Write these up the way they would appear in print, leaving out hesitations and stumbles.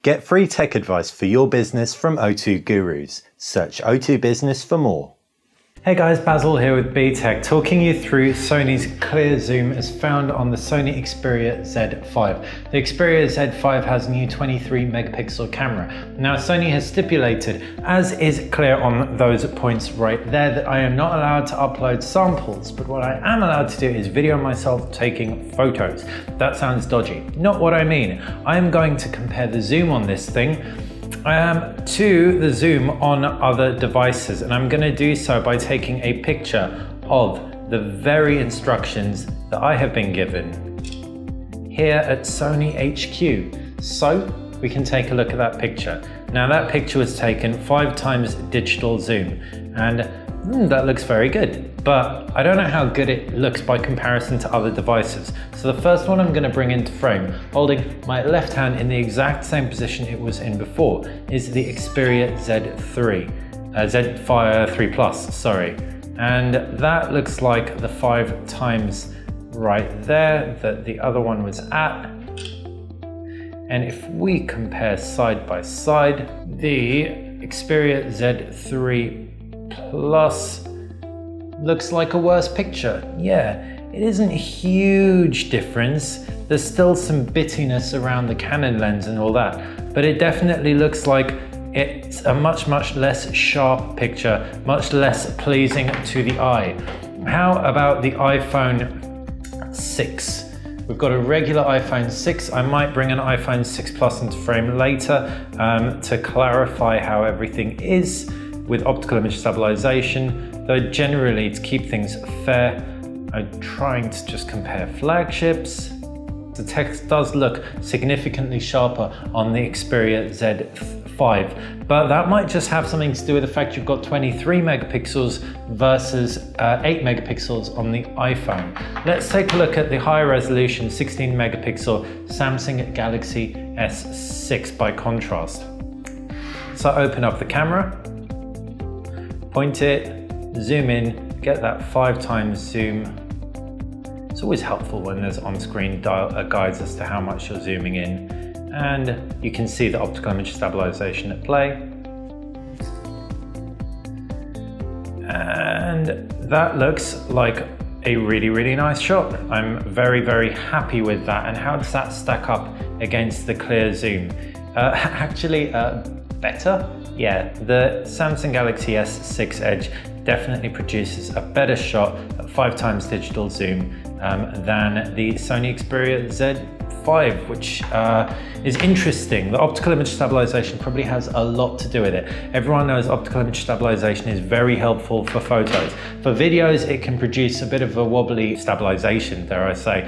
Get free tech advice for your business from O2 Gurus. Search O2 Business for more. Hey guys, Basil here with BTech, talking you through Sony's clear zoom as found on the Sony Xperia Z5. The Xperia Z5 has a new 23 megapixel camera. Now Sony has stipulated, as is clear on those points right there, that I am not allowed to upload samples, but what I am allowed to do is video myself taking photos. That sounds dodgy. Not what I mean. I am going to compare the zoom on this thing to the zoom on other devices, and I'm going to do so by taking a picture of the very instructions that I have been given here at Sony HQ. So we can take a look at that picture. Now that picture was taken 5x digital zoom, and that looks very good, but I don't know how good it looks by comparison to other devices. So the first one I'm going to bring into frame, holding my left hand in the exact same position it was in before, is the Xperia Z3 Plus, sorry. And that looks like the 5x right there that the other one was at. And if we compare side by side, the Xperia Z3 Plus looks like a worse picture. Yeah, it isn't a huge difference. There's still some bittiness around the Canon lens and all that, but it definitely looks like it's a much less sharp picture, much less pleasing to the eye. How about the iPhone 6? We've got a regular iPhone 6. I might bring an iPhone 6 Plus into frame later to clarify how everything is with optical image stabilization, though generally to keep things fair, I'm trying to just compare flagships. The text does look significantly sharper on the Xperia Z5, but that might just have something to do with the fact you've got 23 megapixels versus 8 megapixels on the iPhone. Let's take a look at the higher resolution 16 megapixel Samsung Galaxy S6 by contrast. So open up the camera, point it, zoom in, get that 5x zoom. It's always helpful when there's on-screen guides as to how much you're zooming in. And you can see the optical image stabilization at play. And that looks like a really nice shot. I'm very happy with that. And how does that stack up against the clear zoom? Actually, better. Yeah, the Samsung Galaxy S6 Edge definitely produces a better shot at 5x digital zoom than the Sony Xperia Z5, which is interesting. The optical image stabilization probably has a lot to do with it. Everyone knows optical image stabilization is very helpful for photos. For videos, it can produce a bit of a wobbly stabilization, dare I say.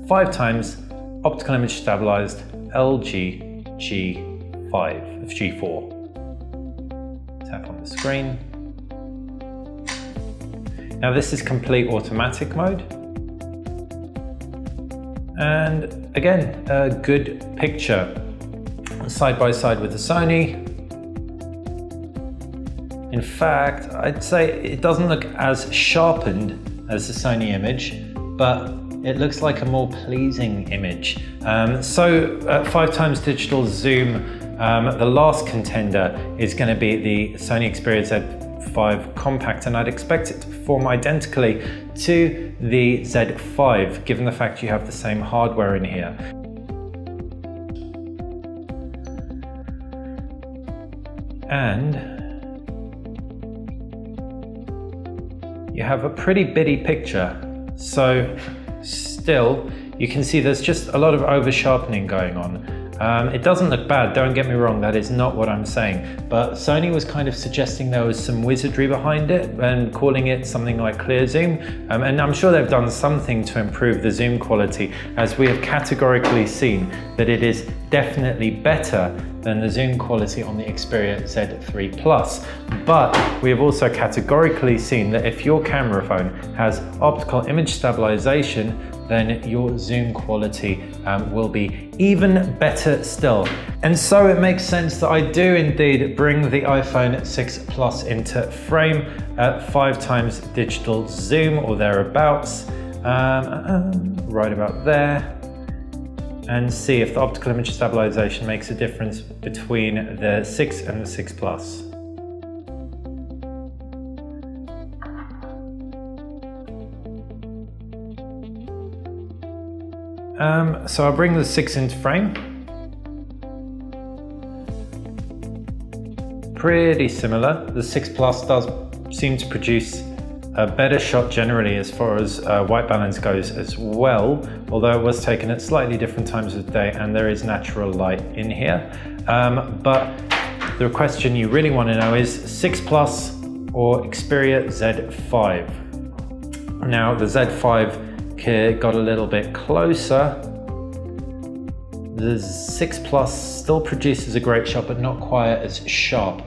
5x optical image stabilized LG G4. Tap on the screen. Now this is complete automatic mode. And again, a good picture side by side with the Sony. In fact, I'd say it doesn't look as sharpened as the Sony image, but it looks like a more pleasing image. So at 5x digital zoom, the last contender is going to be the Sony Xperia Z5 Compact, and I'd expect it to perform identically to the Z5, given the fact you have the same hardware in here. And you have a pretty bitty picture. So still, you can see there's just a lot of over sharpening going on. It doesn't look bad, don't get me wrong, that is not what I'm saying, but Sony was kind of suggesting there was some wizardry behind it and calling it something like clear zoom, and I'm sure they've done something to improve the zoom quality, as we have categorically seen that it is definitely better than the zoom quality on the Xperia Z3 Plus. But we have also categorically seen that if your camera phone has optical image stabilization, then your zoom quality will be even better still. And so it makes sense that I do indeed bring the iPhone 6 Plus into frame at 5x digital zoom or thereabouts, right about there. and see if the optical image stabilization makes a difference between the 6 and the 6 Plus. So I'll bring the 6 into frame. Pretty similar. The 6 Plus does seem to produce a better shot generally as far as white balance goes as well, although it was taken at slightly different times of day and there is natural light in here. But the question you really want to know is 6 Plus or Xperia Z5. Now the Z5 got a little bit closer. The 6 Plus still produces a great shot, but not quite as sharp.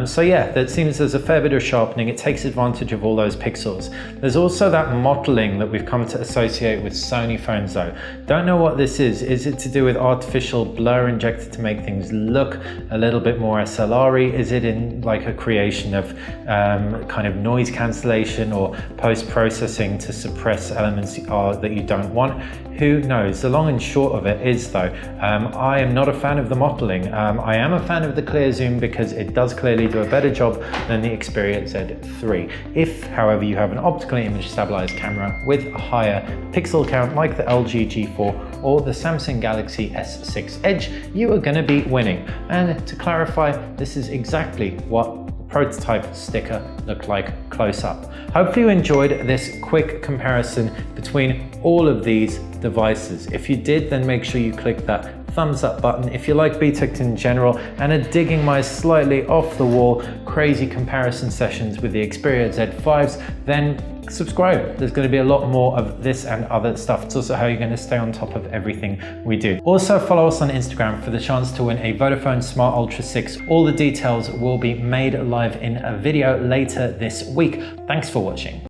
So yeah, that seems there's a fair bit of sharpening. It takes advantage of all those pixels. There's also that mottling that we've come to associate with Sony phones though. Don't know what this is. Is it to do with artificial blur injected to make things look a little bit more SLR-y? Is it in like a creation of kind of noise cancellation or post-processing to suppress elements that you don't want? Who knows? The long and short of it is though, I am not a fan of the mottling. I am a fan of the clear zoom because it does clearly do a better job than the Xperia Z3. If, however, you have an optically image stabilized camera with a higher pixel count like the LG G4 or the Samsung Galaxy S6 Edge, you are going to be winning. And to clarify, this is exactly what prototype sticker looked like close up. Hopefully you enjoyed this quick comparison between all of these devices. If you did, then make sure you click that thumbs up button. If you like BTech in general and are digging my slightly off the wall crazy comparison sessions with the Xperia Z5s, then subscribe. There's going to be a lot more of this and other stuff. It's also how you're going to stay on top of everything we do. Also follow us on Instagram for the chance to win a Vodafone Smart Ultra 6. All the details will be made live in a video later this week. Thanks for watching.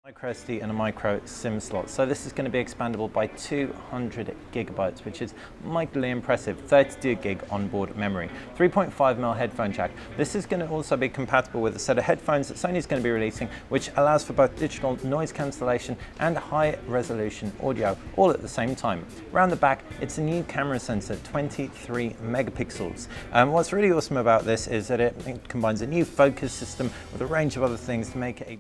Micro SD and a micro SIM slot. So this is going to be expandable by 200 gigabytes, which is mightily impressive. 32 gig onboard memory, 3.5mm headphone jack. This is going to also be compatible with a set of headphones that Sony is going to be releasing, which allows for both digital noise cancellation and high resolution audio, all at the same time. Around the back, it's a new camera sensor, 23 megapixels. What's really awesome about this is that it combines a new focus system with a range of other things to make it a